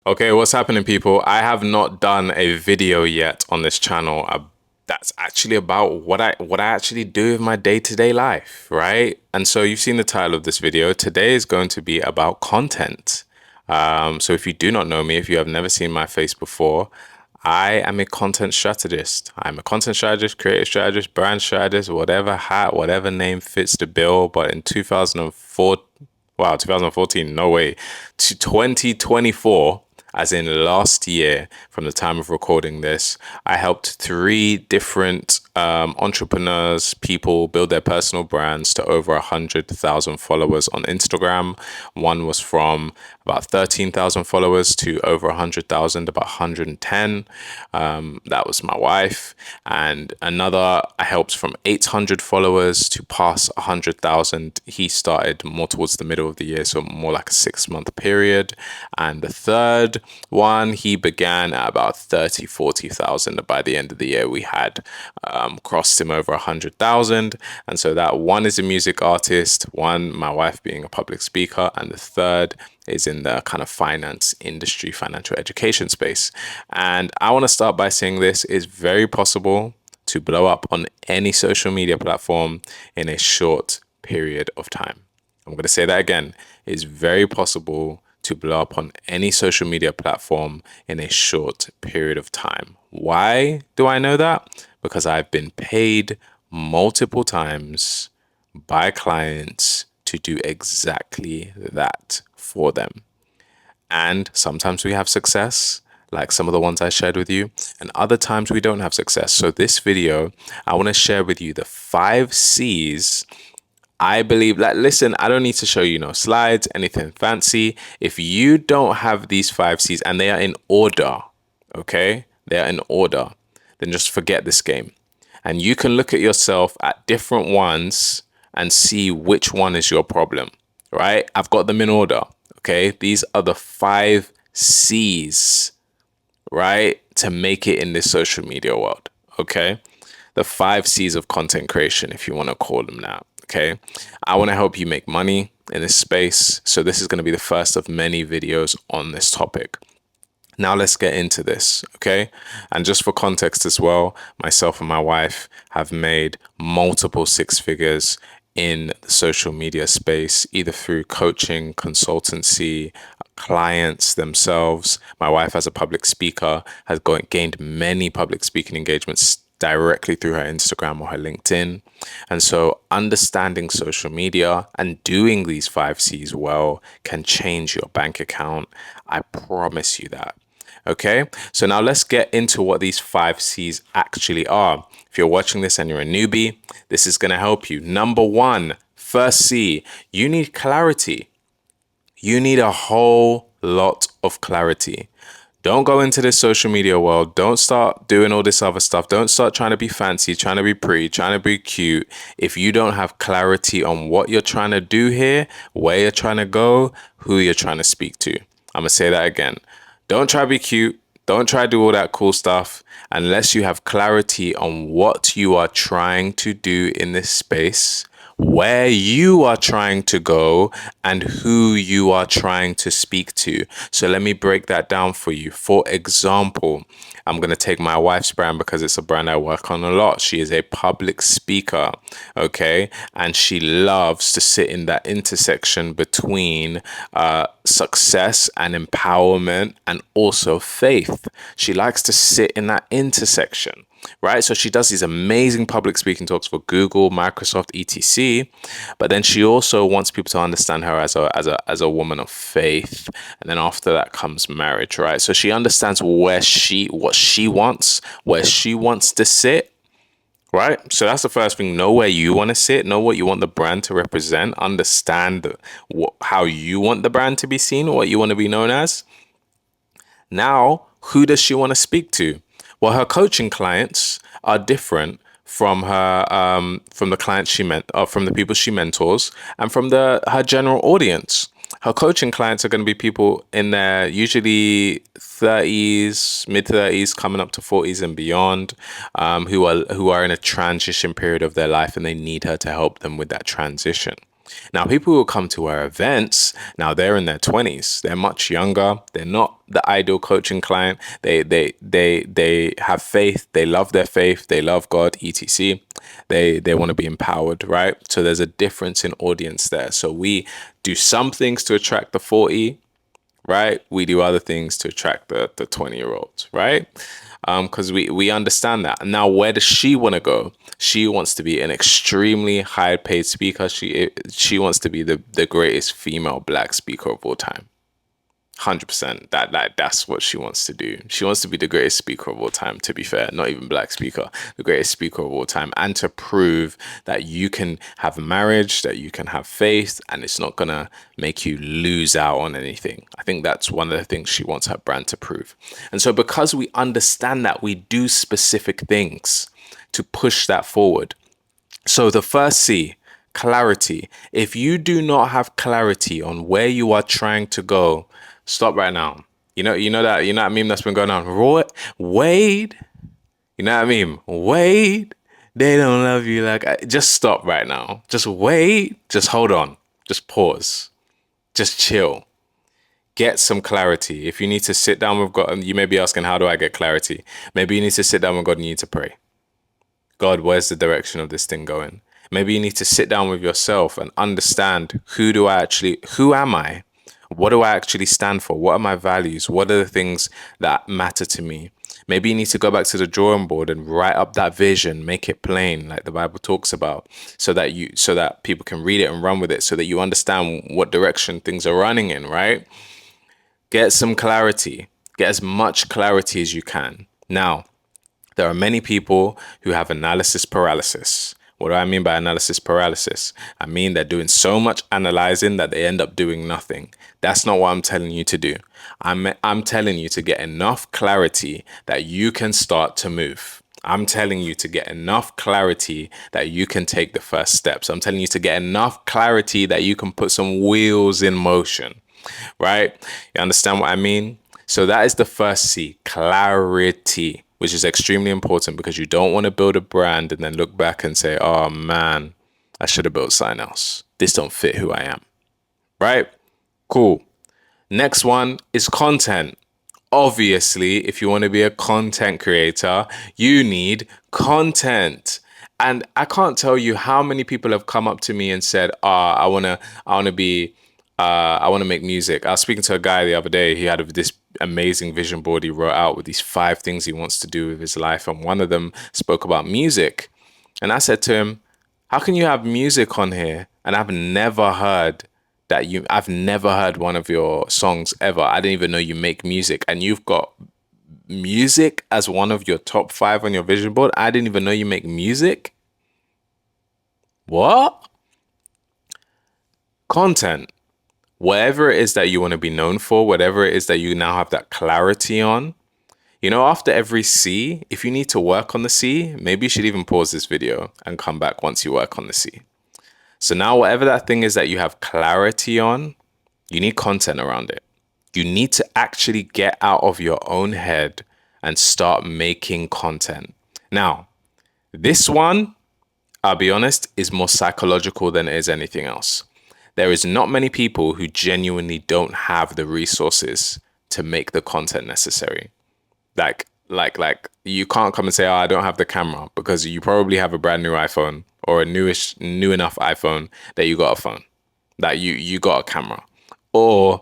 Okay, what's happening, people? I have not done a video yet on this channel that's actually about what I actually do in my day-to-day life, right? And so you've seen the title of this video. Today is going to be about content. So if you do not know me, if you have never seen my face before, I am a content strategist. I'm a content strategist, creative strategist, brand strategist, whatever hat, whatever name fits the bill. But in 2004, wow, 2014, no way, to 2024, as in last year, from the time of recording this, I helped three different entrepreneurs, people build their personal brands to over 100,000 followers on Instagram. One was from about 13,000 followers to over 100,000, about 110. That was my wife. And another I helped from 800 followers to past 100,000. He started more towards the middle of the year, so more like a 6 month period. And the third one, he began at about 30, 40,000. By the end of the year, we had crossed him over 100,000. And so that one is a music artist, one, my wife being a public speaker, and the third is in the kind of finance industry, financial education space. And I want to start by saying this is very possible to blow up on any social media platform in a short period of time. I'm going to say that again. It's very possible to blow up on any social media platform in a short period of time. Why do I know that? Because I've been paid multiple times by clients to do exactly that for them. And sometimes we have success, like some of the ones I shared with you, and other times we don't have success. So, this video, I want to share with you the 5 C's I believe that, listen, I don't need to show you no slides, anything fancy. If you don't have these 5 C's and they are in order, okay, they are in order, then just forget this game. And you can look at yourself at different ones and see which one is your problem, right? I've got them in order, okay? These are the 5 C's, right, to make it in this social media world, okay? The 5 C's of content creation, if you want to call them that. Okay. I want to help you make money in this space. So, this is going to be the first of many videos on this topic. Now, let's get into this. Okay. And just for context as well, myself and my wife have made multiple 6 figures in the social media space, either through coaching, consultancy, clients themselves. My wife, as a public speaker, has gained many public speaking engagements directly through her Instagram or her LinkedIn. And so understanding social media and doing these 5 C's well can change your bank account. I promise you that. Okay, so now let's get into what these 5 C's actually are. If you're watching this and you're a newbie, this is going to help you. Number one, first C, you need clarity. You need a whole lot of clarity. Don't go into this social media world. Don't start doing all this other stuff. Don't start trying to be fancy, trying to be pretty, trying to be cute. If you don't have clarity on what you're trying to do here, where you're trying to go, who you're trying to speak to. I'm going to say that again. Don't try to be cute. Don't try to do all that cool stuff unless you have clarity on what you are trying to do in this space, where you are trying to go, and who you are trying to speak to. So let me break that down for you. For example, I'm going to take my wife's brand because it's a brand I work on a lot. She is a public speaker, okay? And she loves to sit in that intersection between success and empowerment and also faith. She likes to sit in that intersection, right? So she does these amazing public speaking talks for Google, Microsoft, etc. But then she also wants people to understand her as a woman of faith. And then after that comes marriage, right? So she understands what she wants, where she wants to sit. Right. So that's the first thing. Know where you want to sit, know what you want the brand to represent, understand how you want the brand to be seen, what you want to be known as. Now, who does she want to speak to? Well, her coaching clients are different from from the clients from the people she mentors, and from her general audience. Her coaching clients are going to be people in their usually 30s, mid 30s, coming up to 40s and beyond, who are in a transition period of their life, and they need her to help them with that transition. Now, people who come to our events, now they're in their 20s. They're much younger. They're not the ideal coaching client. They have faith. They love their faith. They love God, etc. They want to be empowered, right? So there's a difference in audience there. So we do some things to attract the 40, right? We do other things to attract the 20-year-olds, right? Because we understand that. And now, where does she want to go? She wants to be an extremely high paid speaker. She wants to be the greatest female black speaker of all time. 100%. That's what she wants to do. She wants to be the greatest speaker of all time, to be fair, not even black speaker, the greatest speaker of all time, and to prove that you can have marriage, that you can have faith, and it's not gonna make you lose out on anything. I think that's one of the things she wants her brand to prove. And so because we understand that, we do specific things to push that forward. So the first C, clarity. If you do not have clarity on where you are trying to go, stop right now. You know that meme that's been going on. Wade, you know what I mean? Wade, they don't love you just stop right now. Just wait. Just hold on. Just pause. Just chill. Get some clarity. If you need to sit down with God, you may be asking, how do I get clarity? Maybe you need to sit down with God and you need to pray. God, where's the direction of this thing going? Maybe you need to sit down with yourself and understand, who am I? What do I actually stand for? What are my values? What are the things that matter to me? Maybe you need to go back to the drawing board and write up that vision, make it plain, like the Bible talks about, so that people can read it and run with it, so that you understand what direction things are running in, right? Get some clarity. Get as much clarity as you can. Now, there are many people who have analysis paralysis. What do I mean by analysis paralysis? I mean they're doing so much analyzing that they end up doing nothing. That's not what I'm telling you to do. I'm telling you to get enough clarity that you can start to move. I'm telling you to get enough clarity that you can take the first steps. I'm telling you to get enough clarity that you can put some wheels in motion, right? You understand what I mean? So that is the first C, clarity, which is extremely important, because you don't want to build a brand and then look back and say, oh man, I should have built something else. This don't fit who I am, right? Cool. Next one is content. Obviously, if you want to be a content creator, you need content. And I can't tell you how many people have come up to me and said, I want to make music. I was speaking to a guy the other day. He had this amazing vision board he wrote out with these 5 things he wants to do with his life. And one of them spoke about music. And I said to him, how can you have music on here? And I've never heard one of your songs ever. I didn't even know you make music. And you've got music as one of your top 5 on your vision board. I didn't even know you make music. What? Content. Whatever it is that you want to be known for, whatever it is that you now have that clarity on, after every C, if you need to work on the C, maybe you should even pause this video and come back once you work on the C. So now whatever that thing is that you have clarity on, you need content around it. You need to actually get out of your own head and start making content. Now, this one, I'll be honest, is more psychological than it is anything else. There is not many people who genuinely don't have the resources to make the content necessary. Like you can't come and say, oh, I don't have the camera, because you probably have a brand new iPhone or a new enough iPhone that you got a phone, that you got a camera, or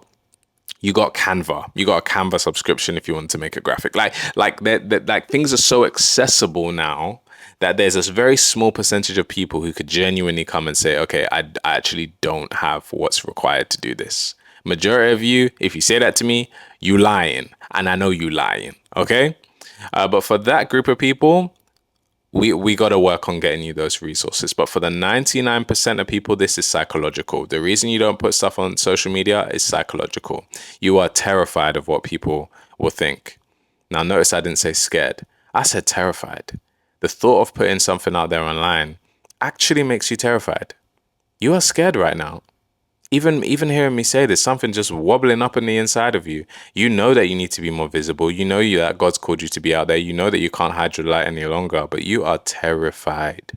you got Canva. You got a Canva subscription if you want to make a graphic. Like things are so accessible now that there's this very small percentage of people who could genuinely come and say, okay, I actually don't have what's required to do this. Majority of you, if you say that to me, you lying. And I know you lying, okay? But for that group of people, we got to work on getting you those resources. But for the 99% of people, this is psychological. The reason you don't put stuff on social media is psychological. You are terrified of what people will think. Now, notice I didn't say scared. I said terrified. The thought of putting something out there online actually makes you terrified. You are scared right now. Even hearing me say this, something just wobbling up in the inside of you. You know that you need to be more visible. You know that God's called you to be out there. You know that you can't hide your light any longer, but you are terrified.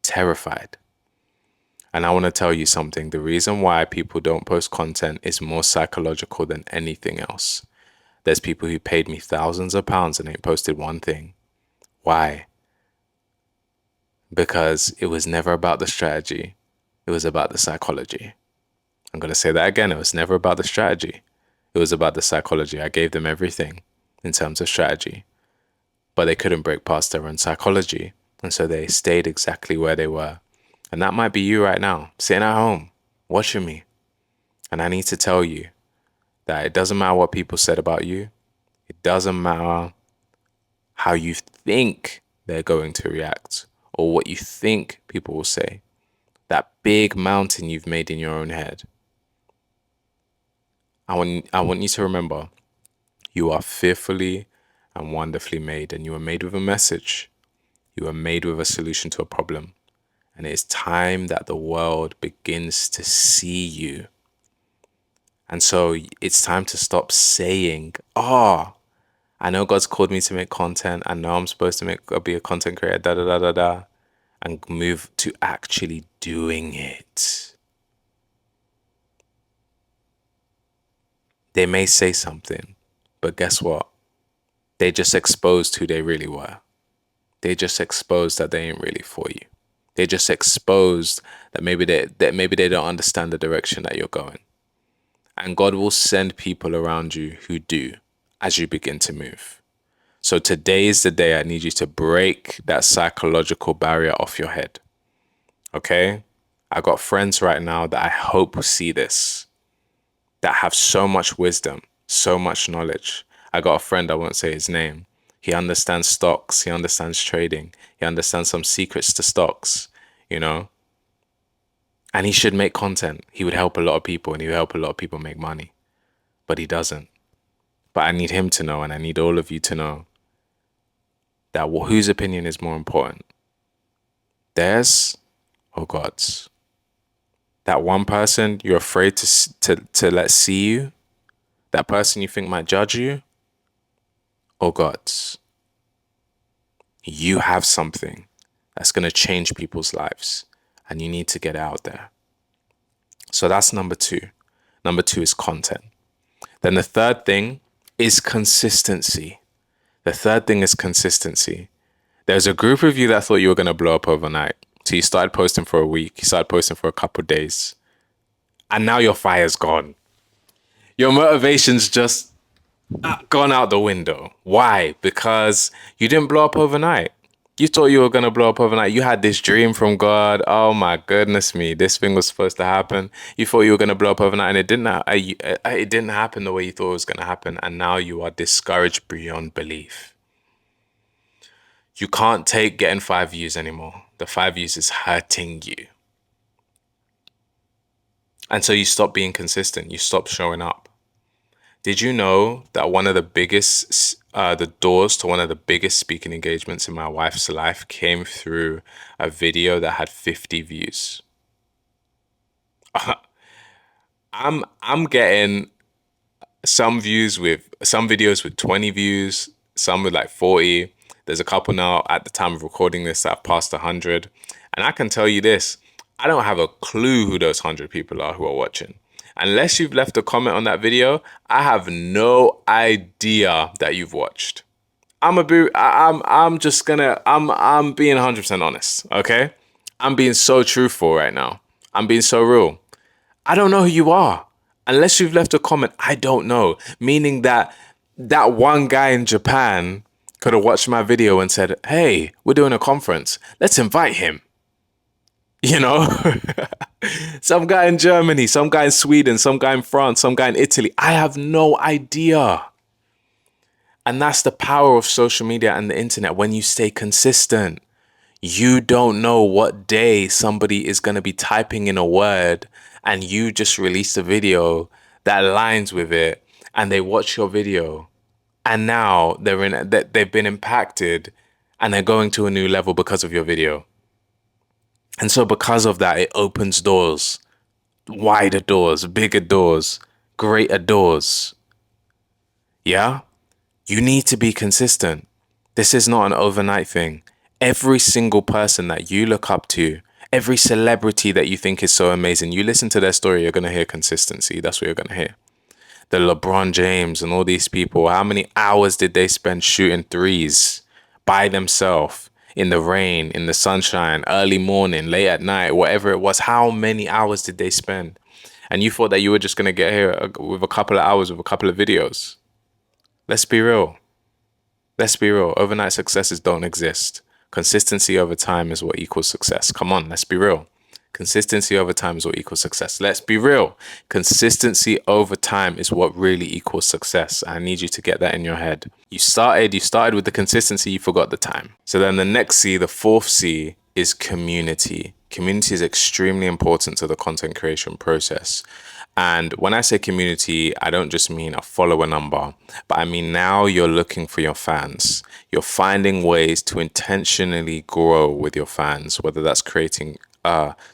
Terrified. And I want to tell you something. The reason why people don't post content is more psychological than anything else. There's people who paid me thousands of pounds and ain't posted one thing. Why? Because it was never about the strategy. It was about the psychology. I'm going to say that again. It was never about the strategy. It was about the psychology. I gave them everything in terms of strategy, but they couldn't break past their own psychology. And so they stayed exactly where they were. And that might be you right now, sitting at home, watching me. And I need to tell you that it doesn't matter what people said about you. It doesn't matter how you think they're going to react or what you think people will say. That big mountain you've made in your own head. I want you to remember, you are fearfully and wonderfully made, and you were made with a message. You were made with a solution to a problem. And it's time that the world begins to see you. And so it's time to stop saying, I know God's called me to make content. I know I'm supposed to be a content creator, da da da da da, and move to actually doing it. They may say something, but guess what? They just exposed who they really were. They just exposed that they ain't really for you. They just exposed that maybe they don't understand the direction that you're going. And God will send people around you who do as you begin to move. So today is the day I need you to break that psychological barrier off your head. Okay? I got friends right now that I hope see this, that have so much wisdom, so much knowledge. I got a friend, I won't say his name. He understands stocks. He understands trading. He understands some secrets to stocks, you know? And he should make content. He would help a lot of people and he would help a lot of people make money. But he doesn't. But I need him to know, and I need all of you to know that whose opinion is more important? Theirs or God's? That one person you're afraid to let see you? That person you think might judge you? Or God's? You have something that's going to change people's lives, and you need to get out there. So that's number 2. Number 2 is content. Then the third thing is consistency. The third thing is consistency. There's a group of you that thought you were going to blow up overnight. So you started posting for a week, you started posting for a couple of days, and now your fire's gone. Your motivation's just gone out the window. Why? Because you didn't blow up overnight. You thought you were going to blow up overnight. You had this dream from God. Oh my goodness me. This thing was supposed to happen. You thought you were going to blow up overnight and it didn't happen the way you thought it was going to happen. And now you are discouraged beyond belief. You can't take getting 5 views anymore. The 5 views is hurting you. And so you stop being consistent. You stop showing up. Did you know that one of the biggest, the doors to one of the biggest speaking engagements in my wife's life came through a video that had 50 views? I'm getting some videos with 20 views, some with like 40. There's a couple now at the time of recording this that have passed 100. And I can tell you this, I don't have a clue who those 100 people are who are watching. Unless you've left a comment on that video, I have no idea that you've watched. I'm being 100% honest, okay? I'm being so truthful right now. I'm being so real. I don't know who you are. Unless you've left a comment, I don't know. Meaning that one guy in Japan could have watched my video and said, hey, we're doing a conference. Let's invite him. You know, some guy in Germany, some guy in Sweden, some guy in France, some guy in Italy. I have no idea. And that's the power of social media and the internet. When you stay consistent, you don't know what day somebody is going to be typing in a word and you just released a video that aligns with it and they watch your video and now they've been impacted and they're going to a new level because of your video. And so because of that, it opens doors, wider doors, bigger doors, greater doors. Yeah? You need to be consistent. This is not an overnight thing. Every single person that you look up to, Every celebrity that you think is so amazing, you listen to their story, you're going to hear consistency. That's what you're going to hear. The LeBron James and all these people, how many hours did they spend shooting threes by themselves in the rain, in the sunshine, early morning, late at night, whatever it was? How many hours did they spend? And you thought that you were just going to get here with a couple of hours, with a couple of videos. Let's be real. Let's be real. Overnight successes don't exist. Consistency over time is what equals success. Come on, let's be real. Consistency over time is what equals success. Let's be real. Consistency over time is what really equals success. I need you to get that in your head. You started with the consistency, you forgot the time. So then the next C, the fourth C, is community. Community is extremely important to the content creation process. And when I say community, I don't just mean a follower number, but I mean now you're looking for your fans. You're finding ways to intentionally grow with your fans, whether that's creating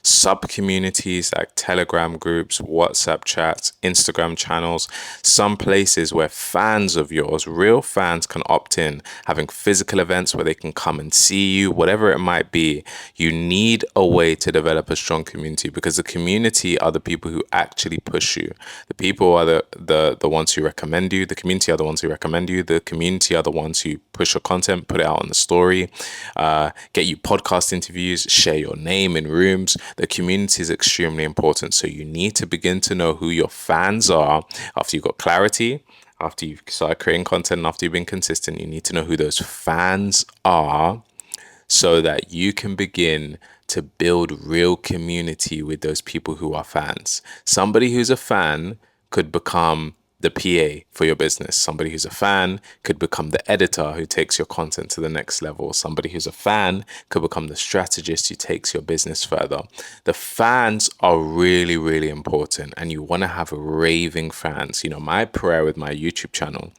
sub communities like Telegram groups, WhatsApp chats, Instagram channels, some places where fans of yours, real fans, can opt in, having physical events where they can come and see you, whatever it might be. You need a way to develop a strong community, because the community are the people who actually push you. The people are the ones who recommend you. The community are the ones who recommend you. The community are the ones who push your content, put it out on the story, get you podcast interviews, share your name in rooms. The community is extremely important. So you need to begin to know who your fans are after you've got clarity, after you've started creating content, and after you've been consistent. You need to know who those fans are so that you can begin to build real community with those people who are fans. Somebody who's a fan could become the PA for your business. Somebody who's a fan could become the editor who takes your content to the next level. Somebody who's a fan could become the strategist who takes your business further. The fans are really, really important, and you want to have raving fans. You know, my prayer with my YouTube channel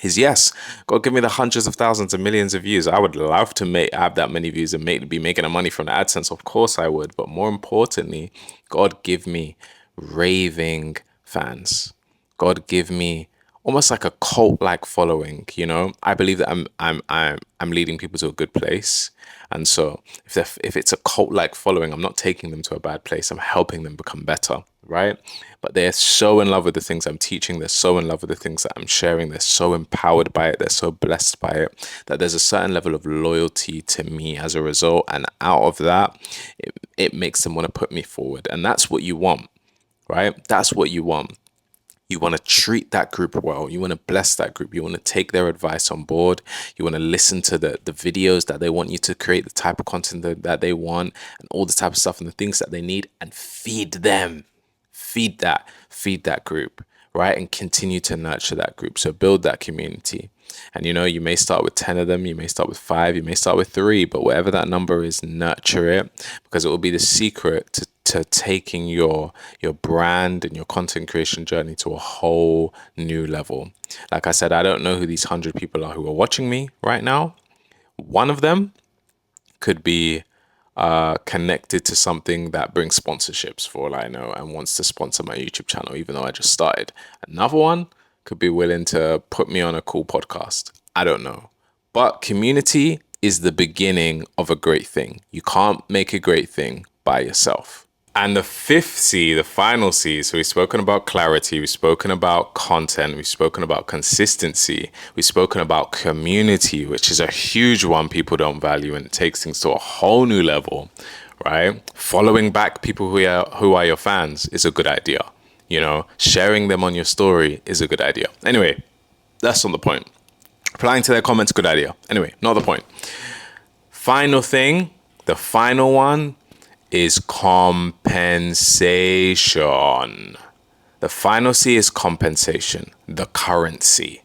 is, yes, God, give me the hundreds of thousands and millions of views. I would love to have that many views and be making the money from the AdSense. Of course I would. But more importantly, God, give me raving fans. God, give me almost like a cult-like following. You know, I believe that I'm leading people to a good place, and so if it's a cult-like following, I'm not taking them to a bad place. I'm helping them become better, right? But they're so in love with the things I'm teaching. They're so in love with the things that I'm sharing. They're so empowered by it. They're so blessed by it that there's a certain level of loyalty to me as a result. And out of that, it makes them want to put me forward. And that's what you want, right? That's what you want. You want to treat that group well. You want to bless that group. You want to take their advice on board. You want to listen to the videos that they want you to create, the type of content that they want, and all the type of stuff and the things that they need, and feed them. Feed that group, right? And continue to nurture that group. So build that community. And you know, you may start with 10 of them, you may start with 5, you may start with 3, but whatever that number is, nurture it, because it will be the secret to taking your brand and your content creation journey to a whole new level. Like I said, I don't know who these 100 people are who are watching me right now. One of them could be connected to something that brings sponsorships, for all I know, and wants to sponsor my YouTube channel, even though I just started. Another one could be willing to put me on a cool podcast. I don't know. But community is the beginning of a great thing. You can't make a great thing by yourself. And the fifth C, the final C, so we've spoken about clarity, we've spoken about content, we've spoken about consistency, we've spoken about community, which is a huge one people don't value, and it takes things to a whole new level, right? Following back people who are your fans is a good idea. You know, sharing them on your story is a good idea. Anyway, that's not the point. Replying to their comments, good idea. Anyway, not the point. Final thing, the final one, is compensation. The final C is compensation, the currency.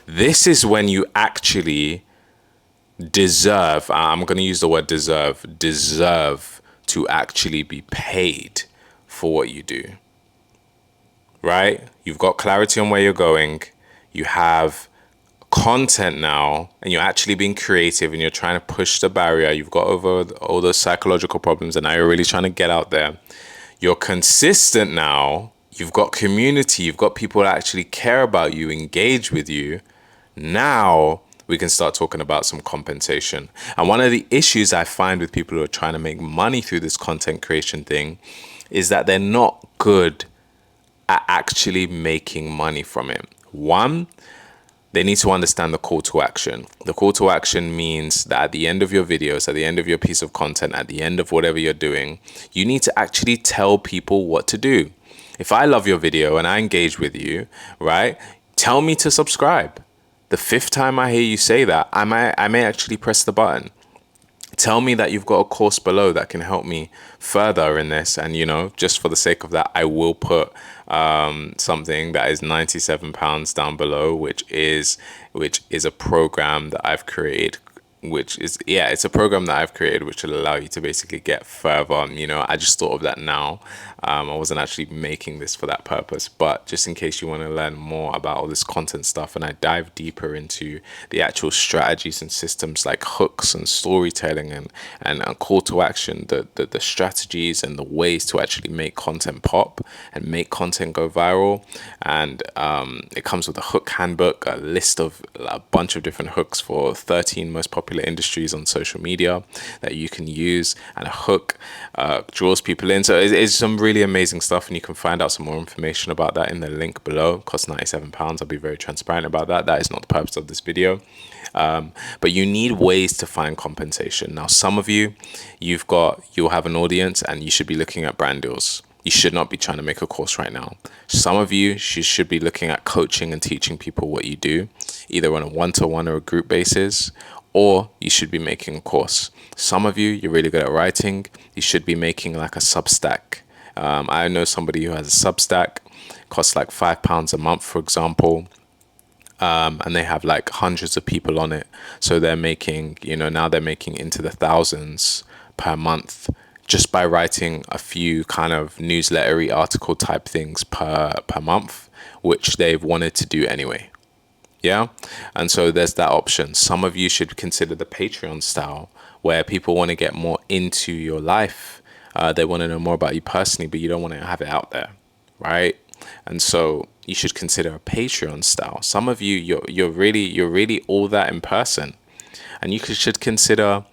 This is when you actually deserve, I'm going to use the word deserve to actually be paid for what you do, right? You've got clarity on where you're going. You have content now, and you're actually being creative, and you're trying to push the barrier. You've got over all those psychological problems, and now you're really trying to get out there. You're consistent now. You've got community. You've got people that actually care about you, engage with you. Now we can start talking about some compensation. And one of the issues I find with people who are trying to make money through this content creation thing is that they're not good at actually making money from it. One, they need to understand the call to action. The call to action means that at the end of your videos, at the end of your piece of content, at the end of whatever you're doing, you need to actually tell people what to do. If I love your video and I engage with you, right, tell me to subscribe. The fifth time I hear you say that, I may actually press the button. Tell me that you've got a course below that can help me further in this, and just for the sake of that, I will put something that is £97 down below, which is a program that I've created, it's a program that I've created which will allow you to basically get further. I just thought of that now. I wasn't actually making this for that purpose, but just in case you want to learn more about all this content stuff and I dive deeper into the actual strategies and systems like hooks and storytelling and a call to action, the strategies and the ways to actually make content pop and make content go viral. And it comes with a hook handbook, a list of a bunch of different hooks for 13 most popular industries on social media that you can use, and a hook draws people in. So it's some really amazing stuff, and you can find out some more information about that in the link below. It costs £97. I'll be very transparent about that. That is not the purpose of this video. But you need ways to find compensation. Now, some of you'll have an audience and you should be looking at brand deals. You should not be trying to make a course right now. Some of you should be looking at coaching and teaching people what you do, either on a one-to-one or a group basis, or you should be making a course. Some of you're really good at writing. You should be making like a Substack. I know somebody who has a Substack, costs like £5 a month, for example. And they have like hundreds of people on it. So they're making, now they're making into the thousands per month just by writing a few kind of newslettery article type things per month, which they've wanted to do anyway. Yeah. And so there's that option. Some of you should consider the Patreon style, where people want to get more into your life. They want to know more about you personally, but you don't want to have it out there, right? And so you should consider a Patreon style. Some of you're really all that in person, and you should consider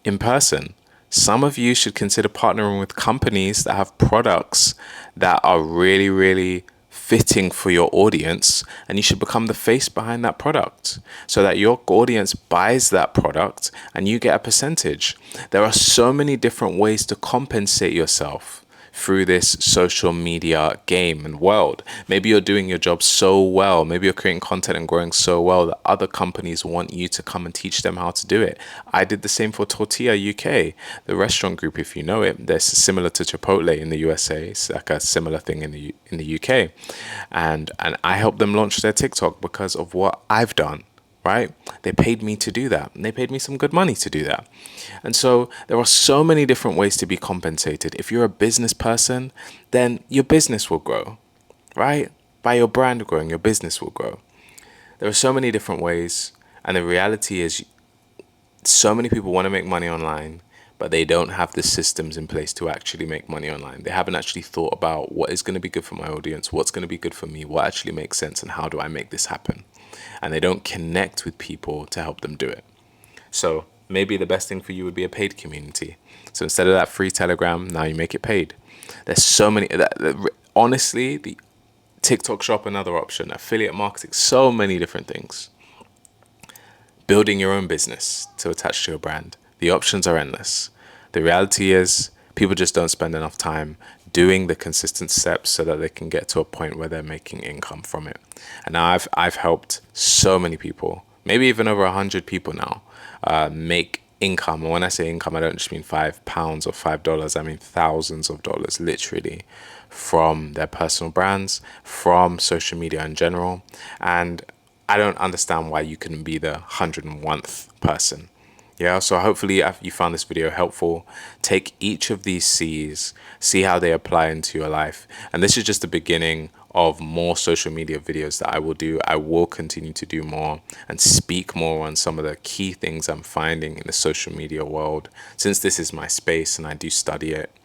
in person. Some of you should consider partnering with companies that have products that are really, really fitting for your audience, and you should become the face behind that product so that your audience buys that product and you get a percentage. There are so many different ways to compensate yourself through this social media game and world. Maybe you're doing your job so well, maybe you're creating content and growing so well that other companies want you to come and teach them how to do it. I did the same for Tortilla UK, the restaurant group, if you know it. They're similar to Chipotle in the USA. It's like a similar thing in the UK. And I helped them launch their TikTok because of what I've done. Right? They paid me to do that, and they paid me some good money to do that. And so there are so many different ways to be compensated. If you're a business person, then your business will grow, right? By your brand growing, your business will grow. There are so many different ways, and the reality is so many people want to make money online, but they don't have the systems in place to actually make money online. They haven't actually thought about what is going to be good for my audience, what's going to be good for me, what actually makes sense, and how do I make this happen? And they don't connect with people to help them do it. So maybe the best thing for you would be a paid community. So instead of that free Telegram, now you make it paid. There's so many, honestly, the TikTok shop, another option, affiliate marketing, so many different things. Building your own business to attach to your brand. The options are endless. The reality is people just don't spend enough time doing the consistent steps so that they can get to a point where they're making income from it. And now I've helped so many people, maybe even over 100 people now, make income. And when I say income, I don't just mean £5 or $5. I mean thousands of dollars, literally, from their personal brands, from social media in general. And I don't understand why you couldn't be the 101st person. Yeah, so hopefully you found this video helpful. Take each of these C's, see how they apply into your life. And this is just the beginning of more social media videos that I will do. I will continue to do more and speak more on some of the key things I'm finding in the social media world, since this is my space and I do study it.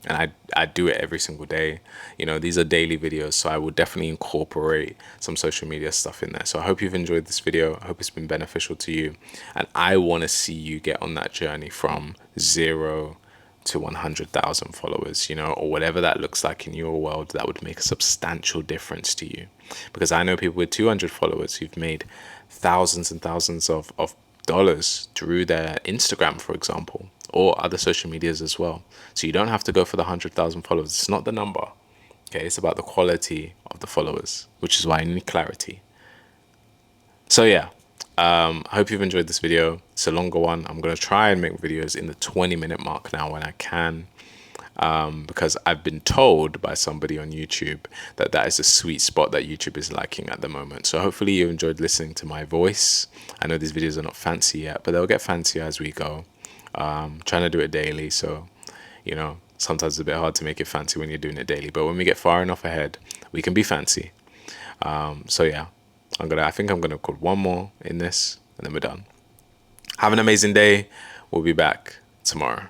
and I do it every single day. You know, these are daily videos, so I will definitely incorporate some social media stuff in there. So I hope you've enjoyed this video. I hope it's been beneficial to you, and I want to see you get on that journey from 0 to 100,000 followers, you know, or whatever that looks like in your world. That would make a substantial difference to you, because I know people with 200 followers who've made thousands and thousands of dollars through their Instagram, for example, or other social medias as well. So you don't have to go for the 100,000 followers. It's not the number. Okay, it's about the quality of the followers, which is why I need clarity. So yeah, I hope you've enjoyed this video. It's a longer one. I'm gonna try and make videos in the 20-minute mark now when I can, because I've been told by somebody on YouTube that that is a sweet spot that YouTube is liking at the moment. So hopefully you enjoyed listening to my voice. I know these videos are not fancy yet, but they'll get fancier as we go. Trying to do it daily, so you know, sometimes it's a bit hard to make it fancy when you're doing it daily, but when we get far enough ahead, we can be fancy. So yeah, I think I'm gonna record one more in this, and then we're done. Have an amazing day. We'll be back tomorrow.